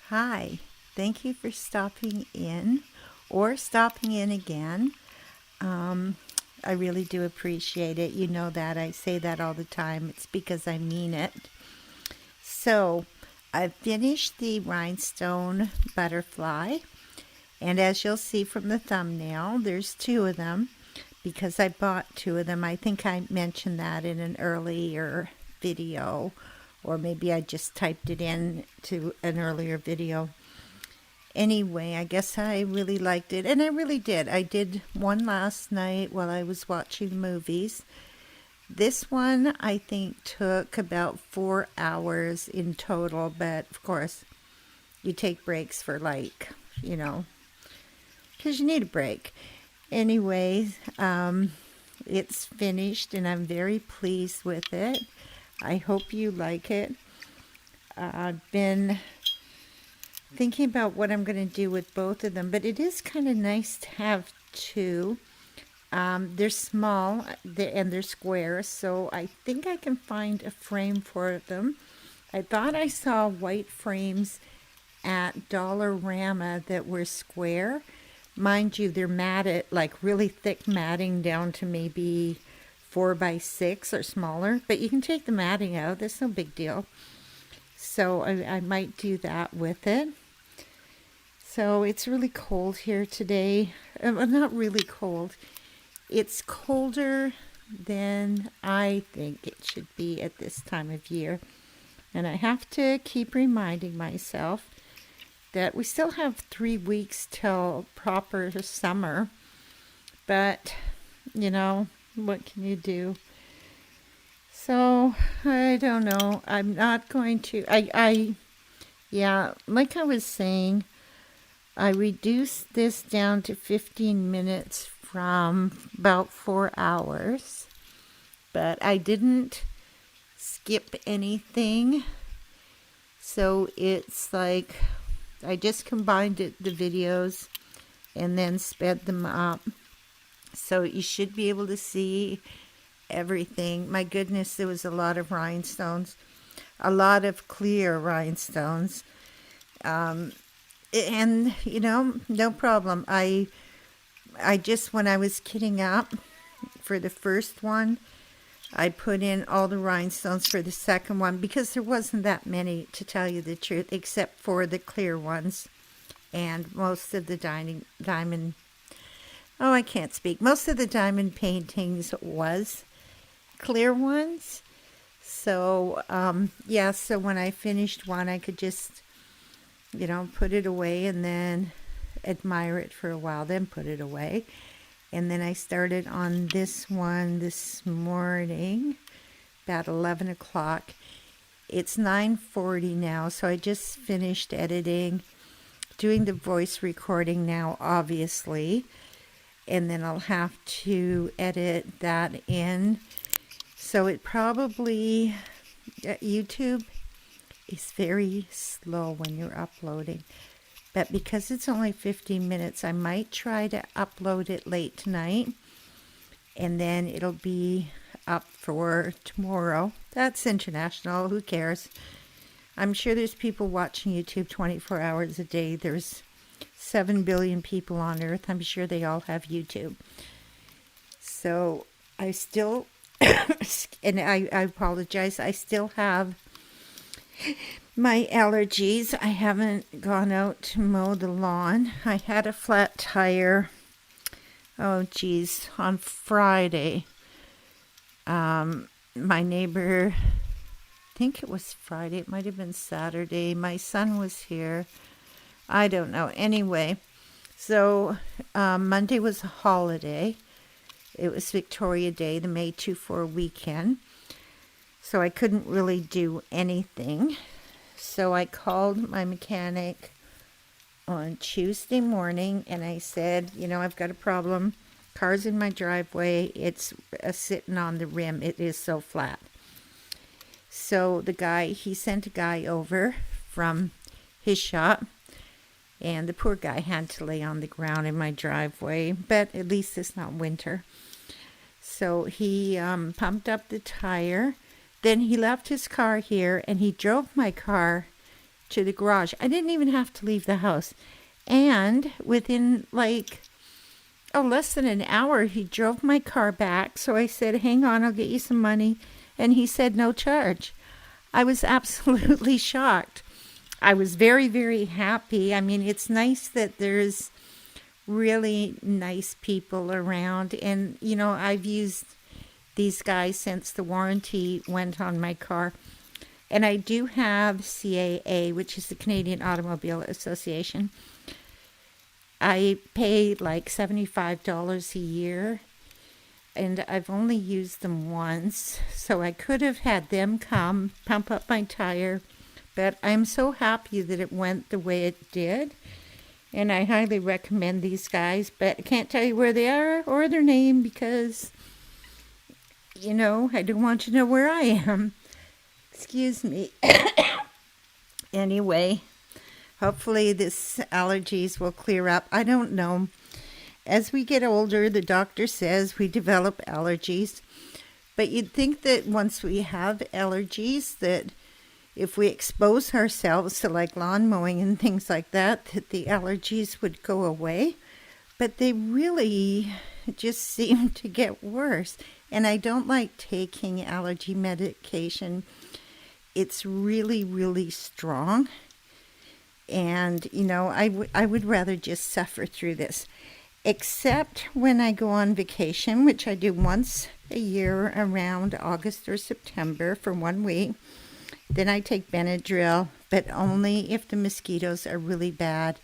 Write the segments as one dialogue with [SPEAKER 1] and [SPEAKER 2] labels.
[SPEAKER 1] Hi, thank you for stopping in or stopping in again. Um, I really do appreciate it. You know that I say that all the time. It's because I mean it. So, I finished the Rhinestone Butterfly, and as you'll see from the thumbnail, there's two of them because I bought two of them. I think I mentioned that in an earlier video, or maybe I just typed it in to an earlier video. Anyway, I guess I really liked it, and I really did. I did one last night while I was watching the movies. This one I think took about 4 hours in total, but of course, you take breaks for because you need a break. Anyway, it's finished, and I'm very pleased with it. I hope you like it. I've been thinking about what I'm going to do with both of them, but it is kind of nice to have two. They're small and they're square, so I think I can find a frame for them. I thought I saw white frames at Dollarama that were square. Mind you, they're matted, like really thick matting down to maybe 4 by 6 or smaller, but you can take the matting out. That's no big deal. So I might do that with it. So it's really cold here today. Well, not really cold. It's colder than I think it should be at this time of year. And I have to keep reminding myself that we still have 3 weeks till proper summer. But, what can you do? So, I don't know. I'm not going to, yeah, like I was saying, I reduced this down to 15 minutes from about 4 hours, but I didn't skip anything. So it's like I just combined the videos and then sped them up. So you should be able to see everything. My goodness, there was a lot of rhinestones, a lot of clear rhinestones. And no problem. I just, when I was kitting up for the first one, I put in all the rhinestones for the second one because there wasn't that many, to tell you the truth, except for the clear ones. And most of the diamond, oh, I can't speak. Most of the diamond paintings was clear ones. So, so when I finished one, I could just, put it away and then admire it for a while, then put it away. And then I started on this one this morning, about 11 o'clock. It's 9:40 now, so I just finished editing, doing the voice recording now, obviously. And then I'll have to edit that in. So it probably, YouTube is very slow when you're uploading. But because it's only 15 minutes, I might try to upload it late tonight. And then it'll be up for tomorrow. That's international. Who cares? I'm sure there's people watching YouTube 24 hours a day. There's 7 billion people on Earth. I'm sure they all have YouTube. So I still, and I apologize, I still have my allergies. I haven't gone out to mow the lawn. I had a flat tire, on Friday. My neighbor, I think it was Friday, it might have been Saturday. My son was here. I don't know. Anyway, so Monday was a holiday. It was Victoria Day, the May 24 weekend. So I couldn't really do anything. So I called my mechanic on Tuesday morning and I said, I've got a problem. Car's in my driveway. It's sitting on the rim. It is so flat. So he sent a guy over from his shop, and the poor guy had to lay on the ground in my driveway, but at least it's not winter. So he pumped up the tire. Then he left his car here and he drove my car to the garage. I didn't even have to leave the house. And within less than an hour, he drove my car back. So I said, hang on, I'll get you some money. And he said, no charge. I was absolutely shocked. I was very, very happy. I mean, it's nice that there's really nice people around. And, I've used these guys since the warranty went on my car. And I do have CAA, which is the Canadian Automobile Association. I pay like $75 a year, and I've only used them once, so I could have had them come pump up my tire, but I'm so happy that it went the way it did, and I highly recommend these guys, but I can't tell you where they are or their name because, I don't want you to know where I am. Excuse me. Anyway, hopefully this allergies will clear up. I don't know. As we get older, the doctor says we develop allergies. But you'd think that once we have allergies, that if we expose ourselves to like lawn mowing and things like that the allergies would go away. But they really just seem to get worse. And I don't like taking allergy medication. It's really, really strong. And, I would rather just suffer through this. Except when I go on vacation, which I do once a year around August or September for 1 week. Then I take Benadryl, but only if the mosquitoes are really bad.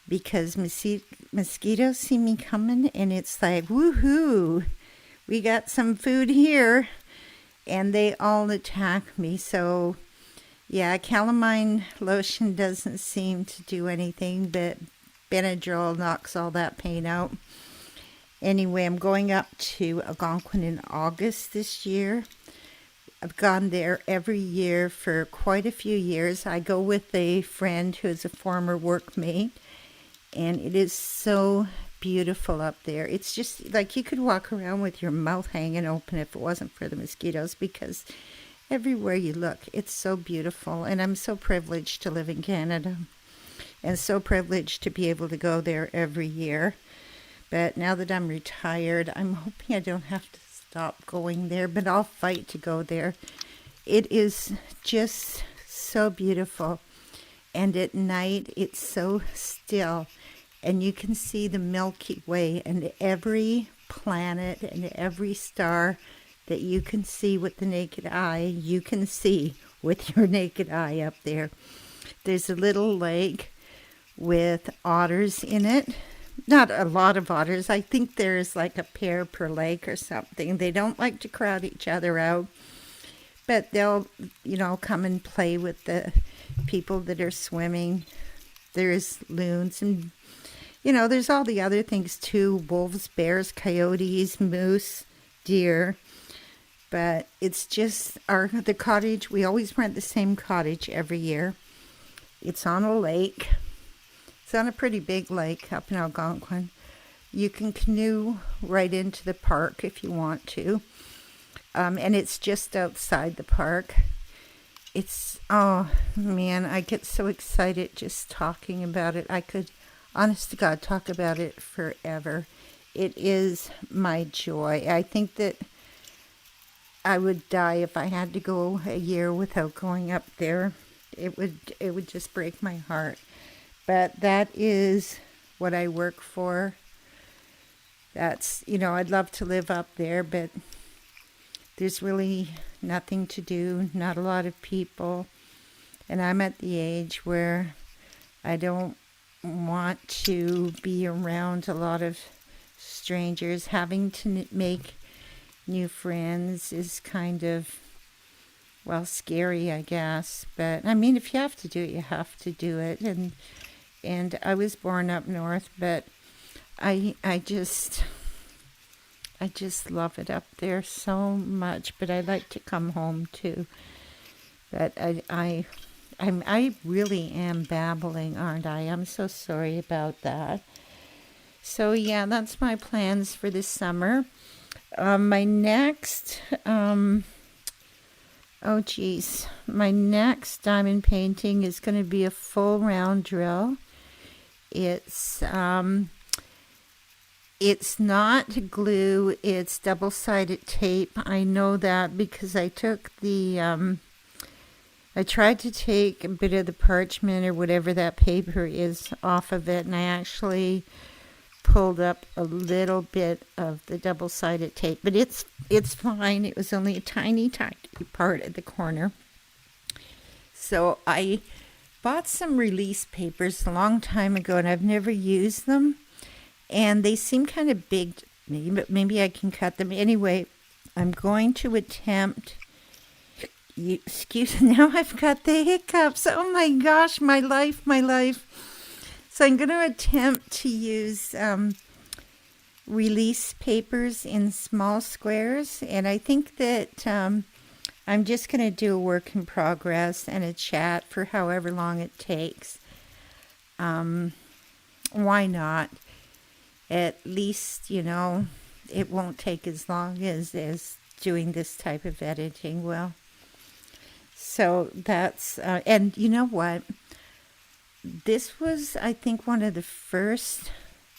[SPEAKER 1] Because mosquitoes see me coming and it's like, woohoo, we got some food here. And they all attack me. So, yeah, calamine lotion doesn't seem to do anything, but Benadryl knocks all that pain out. Anyway, I'm going up to Algonquin in August this year. I've gone there every year for quite a few years. I go with a friend who is a former workmate, and it is so beautiful up there. It's just like you could walk around with your mouth hanging open if it wasn't for the mosquitoes, because everywhere you look, it's so beautiful. And I'm so privileged to live in Canada and so privileged to be able to go there every year. But now that I'm retired, I'm hoping I don't have to stop going there, but I'll fight to go there. It is just so beautiful. And at night, it's so still. And you can see the Milky Way and every planet and every star that you can see with the naked eye, you can see with your naked eye up there. There's a little lake with otters in it. Not a lot of otters. I think there's like a pair per lake or something. They don't like to crowd each other out, but they'll, come and play with the people that are swimming. There's loons and there's all the other things too. Wolves, bears, coyotes, moose, deer. But it's just the cottage. We always rent the same cottage every year. It's on a lake. It's on a pretty big lake up in Algonquin. You can canoe right into the park if you want to. And it's just outside the park. Oh man, I get so excited just talking about it. I could, honest to God, talk about it forever. It is my joy. I think that I would die if I had to go a year without going up there. It would just break my heart. But that is what I work for. That's, I'd love to live up there, but there's really nothing to do, not a lot of people. And I'm at the age where I don't want to be around a lot of strangers. Having to make new friends is kind of, scary, I guess. But, if you have to do it, you have to do it. And I was born up north, but I just love it up there so much. But I like to come home too. But I really am babbling, aren't I? I'm so sorry about that. So yeah, that's my plans for this summer. My next Oh geez, my next diamond painting is going to be a full round drill. It's not glue, it's double-sided tape. I know that because I took I tried to take a bit of the parchment or whatever that paper is off of it, and I actually pulled up a little bit of the double-sided tape, but it's fine. It was only a tiny part at the corner. So I bought some release papers a long time ago, and I've never used them. And they seem kind of big to me, but maybe I can cut them. Anyway, I'm going to attempt... Excuse me, now I've got the hiccups. Oh my gosh, my life. So I'm going to attempt to use release papers in small squares. And I think that I'm just going to do a work in progress and a chat for however long it takes. Why not? At least, you know, it won't take as long as doing this type of editing will. So that's, and you know what? This was, I think, one of the first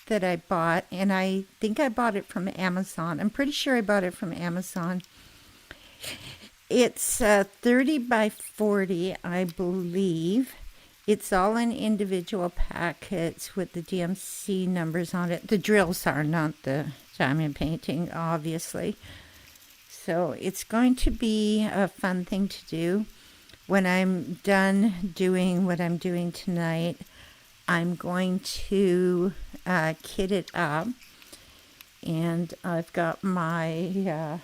[SPEAKER 1] that I bought, and I think I bought it from Amazon. I'm pretty sure I bought it from Amazon. It's 30 by 40, I believe. It's all in individual packets with the DMC numbers on it. The drills are, not the diamond painting, obviously. So it's going to be a fun thing to do. When I'm done doing what I'm doing tonight, I'm going to kit it up. And I've got my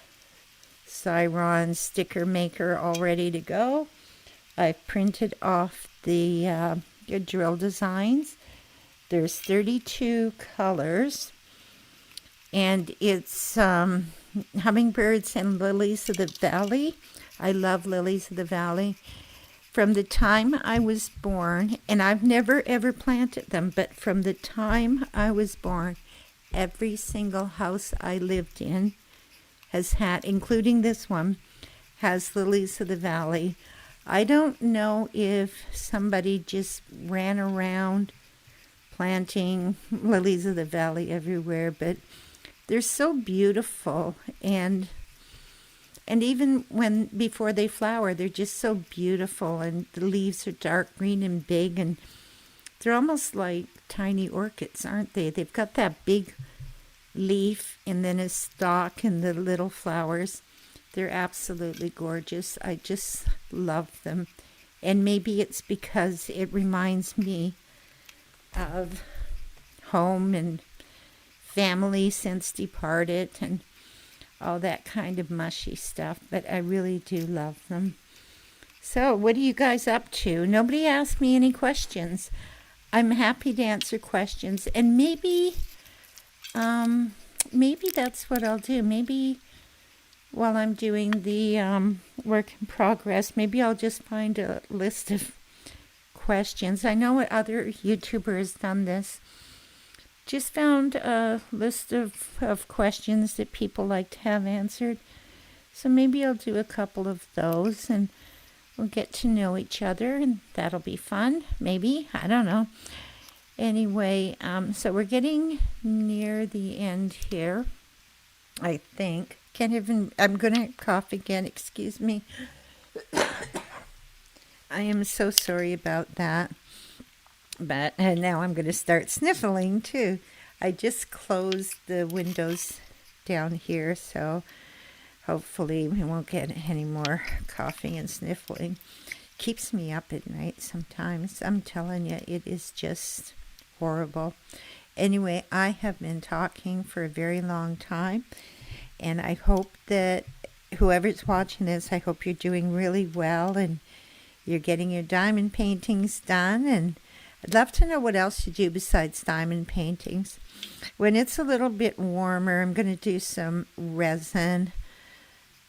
[SPEAKER 1] Cyron sticker maker all ready to go. I've printed off the drill designs. There's 32 colors, and it's hummingbirds and lilies of the valley. I love lilies of the valley. From the time I was born, and I've never ever planted them, but from the time I was born, every single house I lived in has had, including this one, has lilies of the valley. I don't know if somebody just ran around planting lilies of the valley everywhere, but they're so beautiful, and even before they flower, they're just so beautiful, and the leaves are dark green and big, and they're almost like tiny orchids, aren't they? They've got that big leaf and then a stalk and the little flowers. They're absolutely gorgeous. I just love them. And maybe it's because it reminds me of home and family since departed and all that kind of mushy stuff. But I really do love them. So what are you guys up to? Nobody asked me any questions. I'm happy to answer questions. And maybe that's what I'll do. Maybe while I'm doing the work in progress, maybe I'll just find a list of questions. I know what other YouTuber has done this. Just found a list of questions that people like to have answered. So maybe I'll do a couple of those, and we'll get to know each other, and that'll be fun. Maybe. I don't know. Anyway, so we're getting near the end here, I think. I'm going to cough again, excuse me. I am so sorry about that. But now I'm going to start sniffling too. I just closed the windows down here, so hopefully we won't get any more coughing and sniffling. Keeps me up at night sometimes. I'm telling you, it is just horrible. Anyway, I have been talking for a very long time. And I hope that whoever's watching this, I hope you're doing really well and you're getting your diamond paintings done. And I'd love to know what else you do besides diamond paintings. When it's a little bit warmer, I'm going to do some resin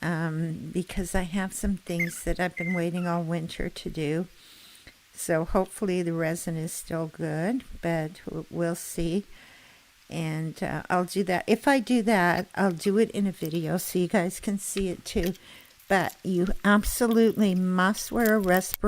[SPEAKER 1] because I have some things that I've been waiting all winter to do. So hopefully the resin is still good, but we'll see. And I'll do that. If I do that, I'll do it in a video so you guys can see it too. but you absolutely must wear a respirator